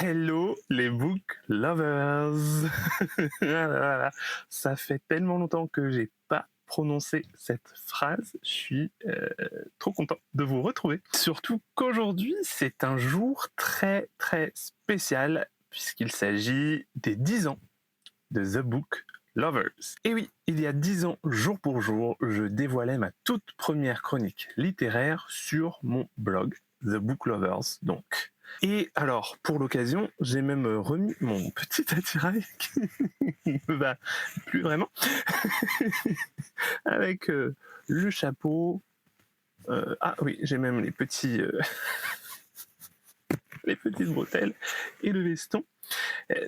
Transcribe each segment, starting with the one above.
Hello les book lovers. Voilà. Ça fait tellement longtemps que j'ai pas prononcé cette phrase. Je suis trop content de vous retrouver. Surtout qu'aujourd'hui, c'est un jour très très spécial puisqu'il s'agit des 10 ans de The Book Lovers. Et oui, il y a 10 ans, jour pour jour, je dévoilais ma toute première chronique littéraire sur mon blog, The Book Lovers, donc. Et alors, pour l'occasion, j'ai même remis mon petit attirail qui ne va plus vraiment, avec le chapeau. Ah oui, j'ai même les petits, les petites bretelles et le veston.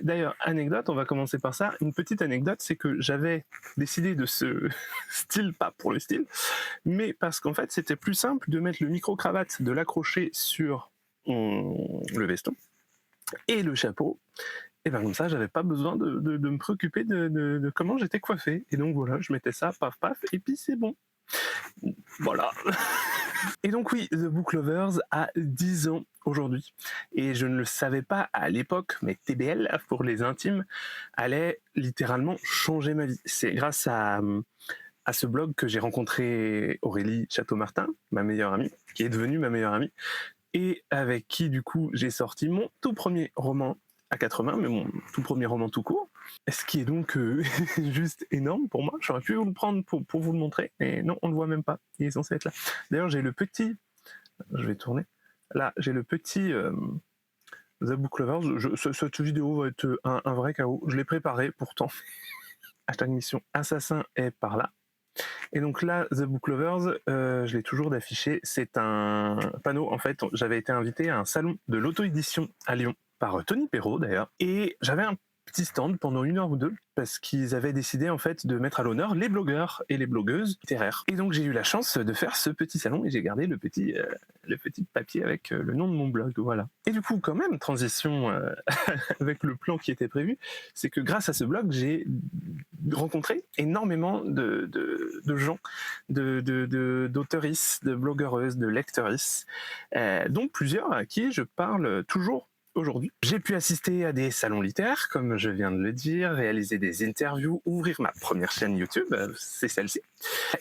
D'ailleurs, anecdote, on va commencer par ça. Une petite anecdote, c'est que j'avais décidé de ce style, pas pour le style, mais parce qu'en fait, c'était plus simple de mettre le micro-cravate, de l'accrocher sur le veston et le chapeau. Et bien comme ça, j'avais pas besoin de me préoccuper de comment j'étais coiffé. Et donc voilà, je mettais ça, paf paf, et puis c'est bon. Voilà. Et donc oui, The Book Lovers a 10 ans aujourd'hui. Et je ne le savais pas à l'époque, mais TBL, pour les intimes, allait littéralement changer ma vie. C'est grâce à ce blog que j'ai rencontré Aurélie Château-Martin, ma meilleure amie, qui est devenue ma meilleure amie, et avec qui du coup j'ai sorti mon tout premier roman à 80, mais mon tout premier roman tout court, ce qui est donc juste énorme pour moi. J'aurais pu vous le prendre pour vous le montrer, mais non, on le voit même pas, il est censé être là. D'ailleurs j'ai le petit, je vais tourner, là j'ai le petit The Book Lovers. Cette vidéo va être un vrai chaos, je l'ai préparé pourtant. Hashtag mission assassin est par là. Et donc là, The Book Lovers, je l'ai toujours d'afficher. C'est un panneau, en fait, j'avais été invité à un salon de l'auto-édition à Lyon, par Tony Perrault d'ailleurs, et j'avais un petit stand pendant 1 heure ou 2, parce qu'ils avaient décidé en fait de mettre à l'honneur les blogueurs et les blogueuses littéraires. Et donc j'ai eu la chance de faire ce petit salon, et j'ai gardé le petit papier avec le nom de mon blog, voilà. Et du coup, quand même, transition avec le plan qui était prévu, c'est que grâce à ce blog, j'ai rencontré énormément de gens, d'auteuristes, de blogueuses, de lectrices, dont plusieurs à qui je parle toujours aujourd'hui. J'ai pu assister à des salons littéraires, comme je viens de le dire, réaliser des interviews, ouvrir ma première chaîne YouTube, c'est celle-ci,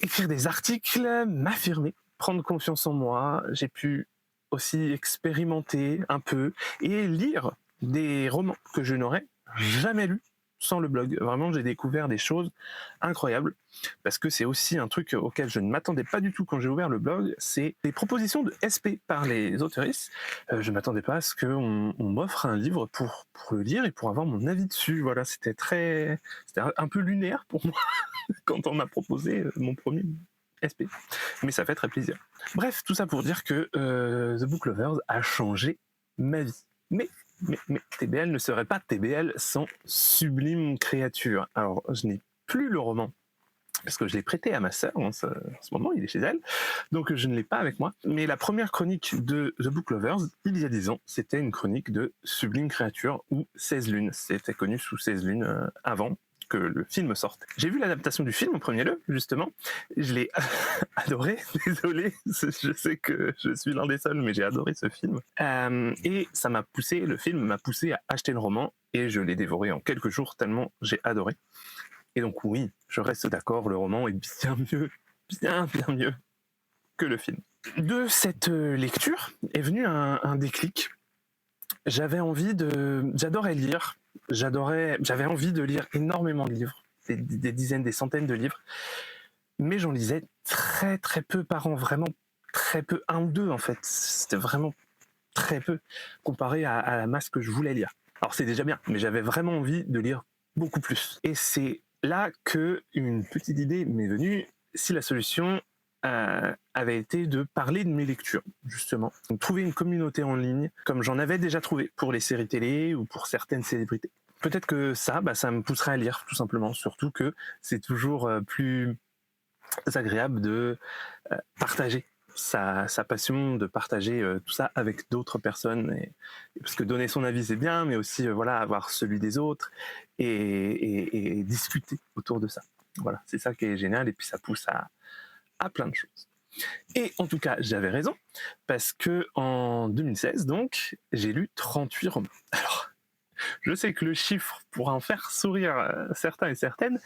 écrire des articles, m'affirmer, prendre confiance en moi. J'ai pu aussi expérimenter un peu et lire des romans que je n'aurais jamais lus sans le blog. Vraiment, j'ai découvert des choses incroyables, parce que c'est aussi un truc auquel je ne m'attendais pas du tout quand j'ai ouvert le blog, c'est les propositions de SP par les autoristes. Je ne m'attendais pas à ce qu'on m'offre un livre pour le lire et pour avoir mon avis dessus. Voilà, c'était un peu lunaire pour moi quand on m'a proposé mon premier SP. Mais ça fait très plaisir. Bref, tout ça pour dire que The Book Lovers a changé ma vie. Mais TBL ne serait pas TBL sans Sublime Créature. Alors, je n'ai plus le roman, parce que je l'ai prêté à ma sœur en ce moment, il est chez elle, donc je ne l'ai pas avec moi. Mais la première chronique de The Book Lovers, il y a 10 ans, c'était une chronique de Sublime Créature, ou 16 lunes. C'était connu sous 16 lunes avant que le film sorte. J'ai vu l'adaptation du film en premier lieu, justement. Je l'ai adoré, désolé, je sais que je suis l'un des seuls, mais j'ai adoré ce film. Et ça m'a poussé, le film m'a poussé à acheter le roman, et je l'ai dévoré en quelques jours tellement j'ai adoré. Et donc oui, je reste d'accord, le roman est bien mieux que le film. De cette lecture est venu un déclic. J'adorais lire, j'avais envie de lire énormément de livres, des dizaines, des centaines de livres, mais j'en lisais très très peu par an, vraiment très peu, 1 ou 2 en fait. C'était vraiment très peu comparé à la masse que je voulais lire. Alors c'est déjà bien, mais j'avais vraiment envie de lire beaucoup plus. Et c'est là que une petite idée m'est venue, si la solution avait été de parler de mes lectures, justement. Donc, trouver une communauté en ligne, comme j'en avais déjà trouvé pour les séries télé ou pour certaines célébrités. Peut-être que ça me pousserait à lire, tout simplement. Surtout que c'est toujours plus agréable de partager sa passion, de partager tout ça avec d'autres personnes, parce que donner son avis c'est bien, mais aussi voilà, avoir celui des autres et discuter autour de ça. Voilà, c'est ça qui est génial, et puis ça pousse à plein de choses. Et en tout cas, j'avais raison, parce que en 2016, donc, j'ai lu 38 romans. Alors, Je sais que le chiffre pourra en faire sourire certains et certaines,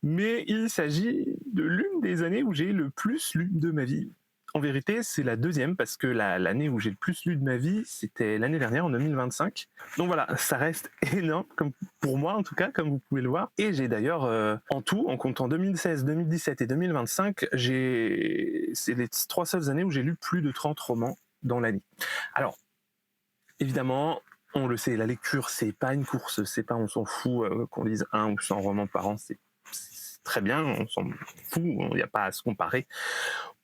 mais il s'agit de l'une des années où j'ai le plus lu de ma vie. En vérité, c'est la deuxième, parce que l'année où j'ai le plus lu de ma vie, c'était l'année dernière, en 2025. Donc voilà, ça reste énorme, comme pour moi en tout cas, comme vous pouvez le voir. Et j'ai d'ailleurs, en tout, en comptant 2016, 2017 et 2025, c'est les 3 seules années où j'ai lu plus de 30 romans dans l'année. Alors, évidemment, on le sait, la lecture, c'est pas une course, c'est pas on s'en fout qu'on lise 1 ou 100 romans par an, c'est très bien, on s'en fout, il n'y a pas à se comparer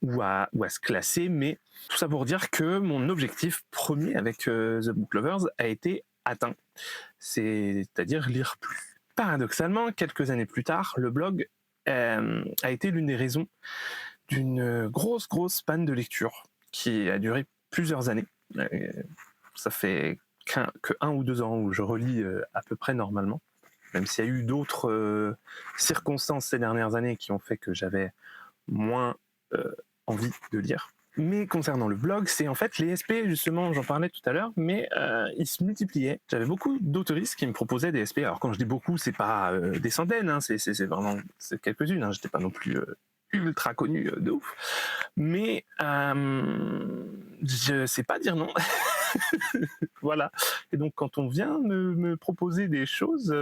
ou à se classer, mais tout ça pour dire que mon objectif premier avec The Book Lovers a été atteint, c'est-à-dire lire plus. Paradoxalement, quelques années plus tard, le blog a été l'une des raisons d'une grosse panne de lecture qui a duré plusieurs années. Ça fait que 1 ou 2 ans où je relis à peu près normalement, même s'il y a eu d'autres circonstances ces dernières années qui ont fait que j'avais moins envie de lire. Mais concernant le blog, c'est en fait les SP, justement, j'en parlais tout à l'heure, mais ils se multipliaient. J'avais beaucoup d'autoristes qui me proposaient des SP. Alors quand je dis beaucoup, c'est pas des centaines, hein, c'est vraiment quelques-unes. Hein. J'étais pas non plus ultra connu de ouf. Mais je sais pas dire non. Voilà. Et donc quand on vient me proposer des choses,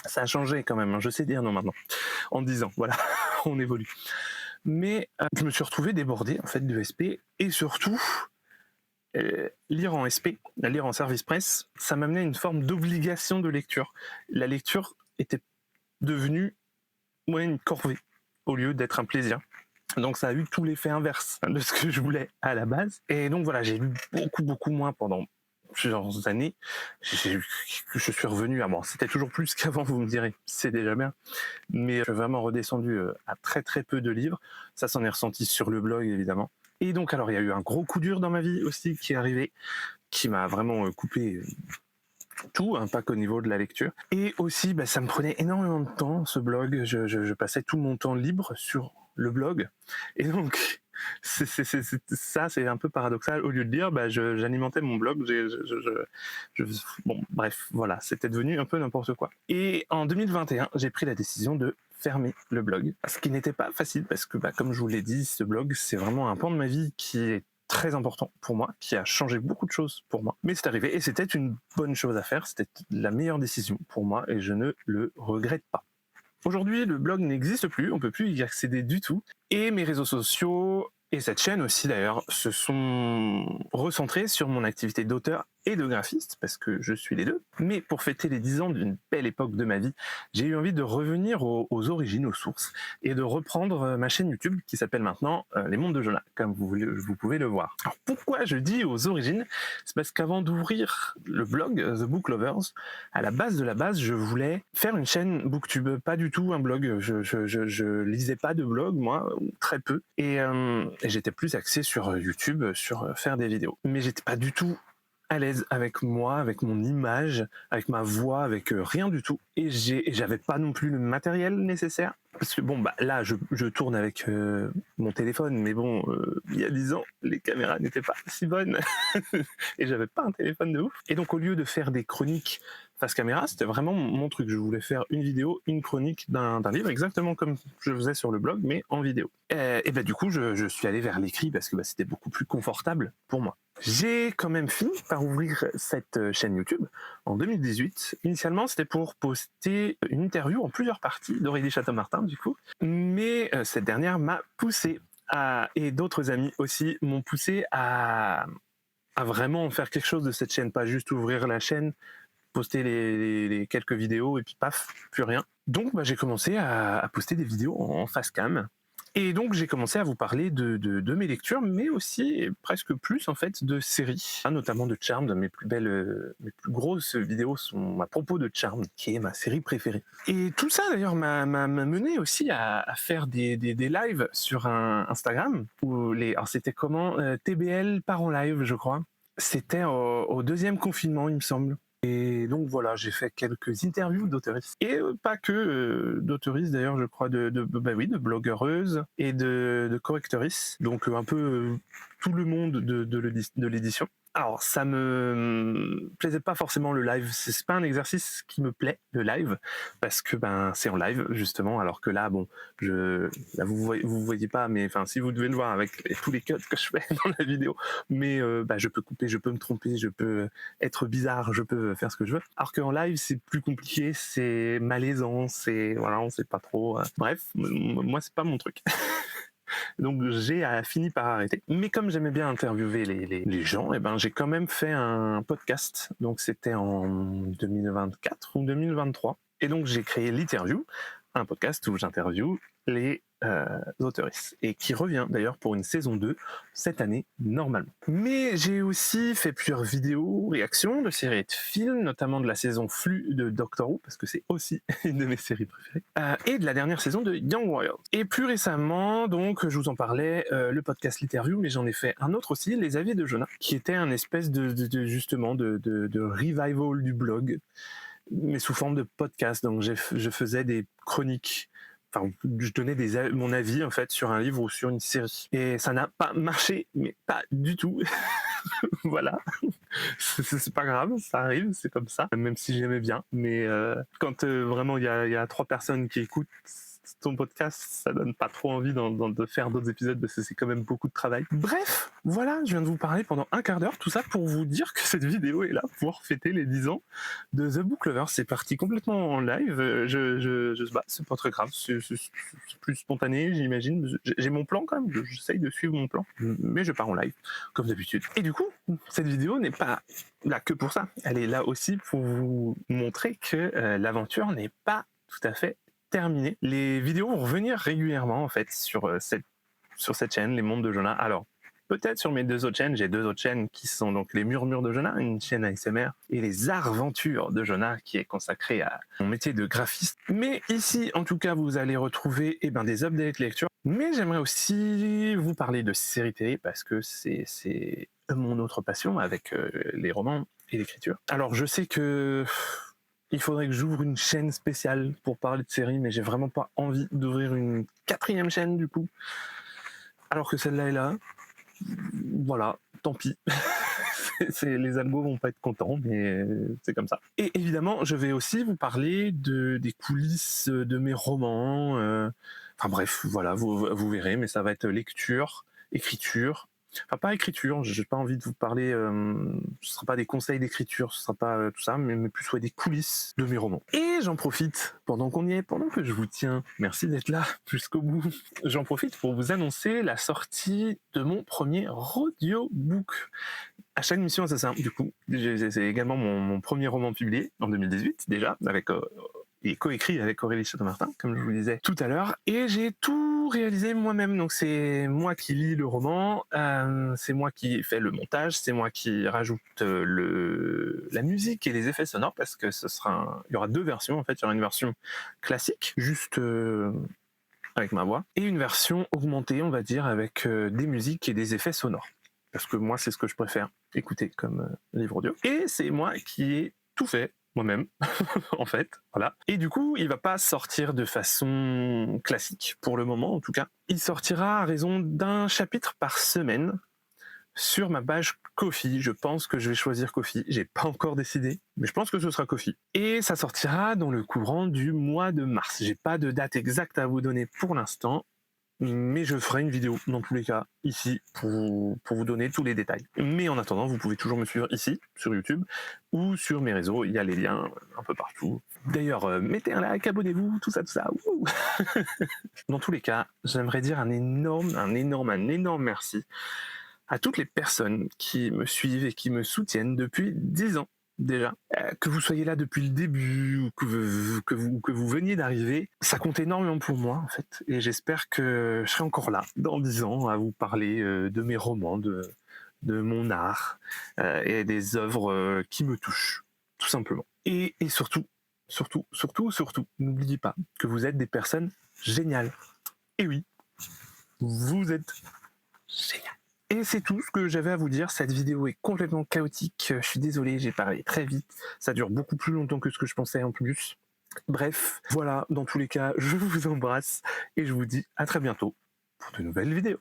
ça a changé quand même. Hein. Je sais dire non maintenant. En 10 ans, voilà, on évolue. Mais je me suis retrouvé débordé en fait de SP, et surtout lire en SP, lire en service presse, ça m'amenait à une forme d'obligation de lecture. La lecture était devenue une corvée au lieu d'être un plaisir. Donc ça a eu tout l'effet inverse de ce que je voulais à la base. Et donc voilà, j'ai lu beaucoup moins pendant plusieurs années. Je suis revenu à bon, c'était toujours plus qu'avant, vous me direz, c'est déjà bien. Mais je suis vraiment redescendu à très peu de livres. Ça s'en est ressenti sur le blog, évidemment. Et donc alors il y a eu un gros coup dur dans ma vie aussi qui est arrivé, qui m'a vraiment coupé tout, hein, pas qu'au niveau de la lecture. Et aussi, ça me prenait énormément de temps, ce blog. Je passais tout mon temps libre sur le blog. Et donc, ça, c'est un peu paradoxal. Au lieu de dire, j'alimentais mon blog. Bon, bref, voilà, c'était devenu un peu n'importe quoi. Et en 2021, j'ai pris la décision de fermer le blog. Ce qui n'était pas facile parce que, comme je vous l'ai dit, ce blog, c'est vraiment un pan de ma vie qui est très important pour moi, qui a changé beaucoup de choses pour moi. Mais c'est arrivé et c'était une bonne chose à faire, c'était la meilleure décision pour moi et je ne le regrette pas. Aujourd'hui, le blog n'existe plus, on peut plus y accéder du tout. Et mes réseaux sociaux et cette chaîne aussi d'ailleurs se sont recentrés sur mon activité d'auteur et de graphiste, parce que je suis les deux. Mais pour fêter les 10 ans d'une belle époque de ma vie, j'ai eu envie de revenir aux origines, aux sources, et de reprendre ma chaîne YouTube qui s'appelle maintenant Les Mondes de Jonah, comme vous pouvez le voir. Alors pourquoi je dis aux origines? C'est parce qu'avant d'ouvrir le blog The Book Lovers, à la base de la base, je voulais faire une chaîne Booktube, pas du tout un blog. Je lisais pas de blog, moi, très peu, et j'étais plus axé sur YouTube, sur faire des vidéos. Mais j'étais pas du tout à l'aise avec moi, avec mon image, avec ma voix, avec rien du tout. Et j'avais pas non plus le matériel nécessaire. Parce que là, je tourne avec mon téléphone, mais bon, il y a 10 ans, les caméras n'étaient pas si bonnes. Et j'avais pas un téléphone de ouf. Et donc, au lieu de faire des chroniques face caméra, c'était vraiment mon truc. Je voulais faire une vidéo, une chronique d'un livre, exactement comme je faisais sur le blog, mais en vidéo. Et du coup, je suis allé vers l'écrit parce que c'était beaucoup plus confortable pour moi. J'ai quand même fini par ouvrir cette chaîne YouTube en 2018. Initialement, c'était pour poster une interview en plusieurs parties d'Aurélie Chateau-Martin, du coup. Mais cette dernière m'a poussé et d'autres amis aussi m'ont poussé à vraiment faire quelque chose de cette chaîne, pas juste ouvrir la chaîne, poster les quelques vidéos et puis paf, plus rien. Donc j'ai commencé à poster des vidéos en face cam. Et donc j'ai commencé à vous parler de mes lectures, mais aussi et presque plus en fait de séries, notamment de Charmed. Mes plus grosses vidéos sont à propos de Charmed, qui est ma série préférée. Et tout ça d'ailleurs m'a mené aussi à faire des lives sur un Instagram où alors c'était comment TBL part en live, je crois. C'était au deuxième confinement, il me semble. Et donc voilà, j'ai fait quelques interviews d'auteuristes. Et pas que d'auteuristes d'ailleurs, je crois, de blogueuses et de correctrices. Donc un peu tout le monde de l'édition. Alors, ça me plaisait pas forcément le live. C'est pas un exercice qui me plaît, le live, parce que ben c'est en live justement. Alors que là, bon, là, vous voyez pas, mais enfin, si vous devez le voir avec tous les cuts que je fais dans la vidéo, mais bah, je peux couper, je peux me tromper, je peux être bizarre, je peux faire ce que je veux. Alors qu'en live, c'est plus compliqué, c'est malaisant, c'est voilà, on sait pas trop. Bref, moi, c'est pas mon truc. Donc j'ai fini par arrêter. Mais comme j'aimais bien interviewer les gens, et ben j'ai quand même fait un podcast. Donc c'était en 2024 ou 2023. Et donc j'ai créé l'interview, un podcast où j'interviewe les autoristes et qui revient d'ailleurs pour une saison 2 cette année normalement. Mais j'ai aussi fait plusieurs vidéos, réactions de séries et de films, notamment de la saison Flux de Doctor Who, parce que c'est aussi une de mes séries préférées, et de la dernière saison de Young Warriors. Et plus récemment, donc, je vous en parlais, le podcast L'Interview, mais j'en ai fait un autre aussi, Les Avis de Jonah, qui était un espèce justement de revival du blog, mais sous forme de podcast. Donc je faisais des chroniques. Enfin, je donnais mon avis en fait sur un livre ou sur une série. Et ça n'a pas marché, mais pas du tout. Voilà. C'est pas grave, ça arrive, c'est comme ça. Même si j'aimais bien. Mais quand vraiment il y a 3 personnes qui écoutent ton podcast, ça donne pas trop envie de faire d'autres épisodes parce que c'est quand même beaucoup de travail. Bref, voilà, je viens de vous parler pendant un quart d'heure, tout ça pour vous dire que cette vidéo est là pour fêter les 10 ans de The Book Lover. C'est parti complètement en live, c'est pas très grave, c'est plus spontané, j'imagine. J'ai mon plan quand même, j'essaye de suivre mon plan, mais je pars en live, comme d'habitude. Et du coup, cette vidéo n'est pas là que pour ça, elle est là aussi pour vous montrer que l'aventure n'est pas tout à fait terminé. Les vidéos vont revenir régulièrement en fait sur cette chaîne, Les Mondes de Jonah. Alors, peut-être sur mes 2 autres chaînes, j'ai 2 autres chaînes qui sont donc Les Murmures de Jonah, une chaîne ASMR, et Les Aventures de Jonah, qui est consacrée à mon métier de graphiste. Mais ici, en tout cas, vous allez retrouver des updates lecture. Mais j'aimerais aussi vous parler de séries télé parce que c'est mon autre passion avec les romans et l'écriture. Alors, je sais que il faudrait que j'ouvre une chaîne spéciale pour parler de séries, mais j'ai vraiment pas envie d'ouvrir une 4e chaîne du coup. Alors que celle-là est là. Voilà, tant pis. Les algos vont pas être contents, mais c'est comme ça. Et évidemment, je vais aussi vous parler des coulisses de mes romans. Enfin bref, voilà, vous verrez, mais ça va être lecture, écriture. Enfin, pas écriture, j'ai pas envie de vous parler, ce sera pas des conseils d'écriture, ce sera pas tout ça, mais plus des coulisses de mes romans. Et j'en profite, pendant qu'on y est, pendant que je vous tiens, merci d'être là jusqu'au bout, j'en profite pour vous annoncer la sortie de mon premier audiobook. À chaque mission assassin, du coup, c'est également mon premier roman publié, en 2018 déjà, avec et coécrit avec Aurélie Château-Martin, comme je vous le disais tout à l'heure, et j'ai tout réalisé moi-même. Donc c'est moi qui lis le roman, c'est moi qui fais le montage, c'est moi qui rajoute la musique et les effets sonores, parce que il y aura 2 versions en fait. Il y aura une version classique, juste avec ma voix, et une version augmentée, on va dire, avec des musiques et des effets sonores. Parce que moi, c'est ce que je préfère écouter comme livre audio. Et c'est moi qui ai tout fait moi-même, en fait, voilà. Et du coup, il va pas sortir de façon classique, pour le moment en tout cas. Il sortira à raison d'un chapitre par semaine sur ma page Ko-fi. Je pense que je vais choisir Ko-fi. J'ai pas encore décidé, mais je pense que ce sera Ko-fi. Et ça sortira dans le courant du mois de mars. J'ai pas de date exacte à vous donner pour l'instant, mais je ferai une vidéo dans tous les cas ici pour vous donner tous les détails. Mais en attendant, vous pouvez toujours me suivre ici sur YouTube ou sur mes réseaux, il y a les liens un peu partout. D'ailleurs, mettez un like, abonnez-vous, tout ça. Wouh. Dans tous les cas, j'aimerais dire un énorme merci à toutes les personnes qui me suivent et qui me soutiennent depuis 10 ans. Déjà, que vous soyez là depuis le début ou que vous veniez d'arriver, ça compte énormément pour moi en fait, et j'espère que je serai encore là dans 10 ans à vous parler de mes romans, de mon art et des œuvres qui me touchent, tout simplement. Et surtout, n'oubliez pas que vous êtes des personnes géniales. Et oui, vous êtes géniales. Et c'est tout ce que j'avais à vous dire. Cette vidéo est complètement chaotique. Je suis désolé, j'ai parlé très vite. Ça dure beaucoup plus longtemps que ce que je pensais en plus. Bref, voilà, dans tous les cas, je vous embrasse et je vous dis à très bientôt pour de nouvelles vidéos.